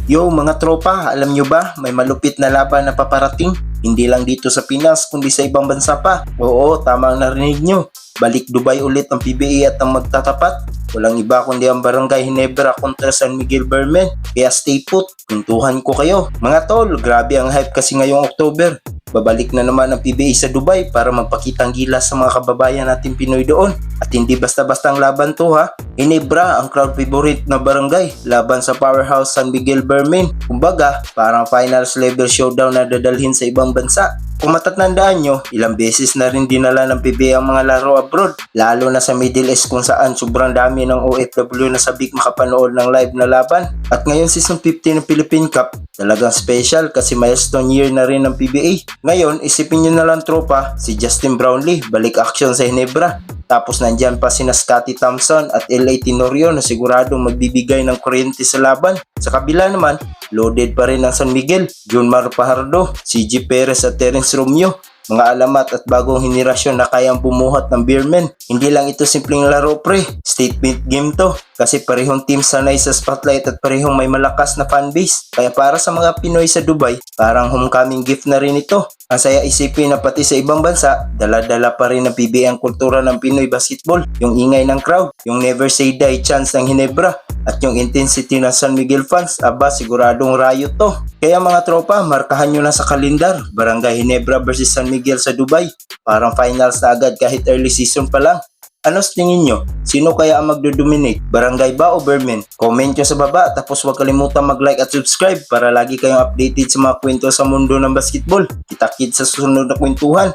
Yo mga tropa, alam nyo ba may malupit na laban na paparating? Hindi lang dito sa Pinas kundi sa ibang bansa pa. Oo, tama ang narinig nyo. Balik Dubai ulit ang PBA at ang magtatapat. Walang iba kundi ang Barangay Ginebra kontra San Miguel Beermen. Kaya stay put, kuntuhan ko kayo. Mga tol, grabe ang hype kasi ngayong October. Babalik na naman ang PBA sa Dubai para magpakitang gilas sa mga kababayan natin Pinoy doon. At hindi basta-basta ang laban to ha. Ginebra ang crowd favorite na barangay laban sa powerhouse San Miguel Beermen. Kumbaga, parang finals level showdown na dadalhin sa ibang bansa. Kung matatandaan nyo, ilang beses na rin dinala ng PBA ang mga laro abroad. Lalo na sa Middle East kung saan sobrang dami ng OFW na sabik makapanood ng live na laban. At ngayon season 15 ng Philippine Cup, talagang special kasi milestone year na rin ng PBA. Ngayon, isipin nyo na lang tropa, si Justin Brownlee balik action sa Ginebra. Tapos nandyan pa sina Scottie Thompson at L.A. Tenorio na siguradong magbibigay ng kuryente sa laban. Sa kabila naman, loaded pa rin ang San Miguel, Junmar Fajardo, CJ Perez at Terence Romeo. Mga alamat at bagong henerasyon na kayang bumuhat ng Beermen. Hindi lang ito simpleng laro pre, statement game to. Kasi parehong team sanay sa spotlight at parehong may malakas na fanbase. Kaya para sa mga Pinoy sa Dubai, parang homecoming gift na rin ito. Ang saya isipin na pati sa ibang bansa, dala-dala pa rin ng PBA ang kultura ng Pinoy basketball. Yung ingay ng crowd, yung never say die chance ng Ginebra, at yung intensity ng San Miguel fans, aba siguradong riot to. Kaya mga tropa, markahan nyo na sa kalendar, Barangay Ginebra versus San Miguel sa Dubai. Parang finals na agad kahit early season pa lang. Ano sa tingin nyo? Sino kaya ang magdodominate? Barangay ba o Beermen? Comment nyo sa baba tapos huwag kalimutan mag-like at subscribe para lagi kayong updated sa mga kwento sa mundo ng basketball. Kita-kits sa susunod na kwentuhan.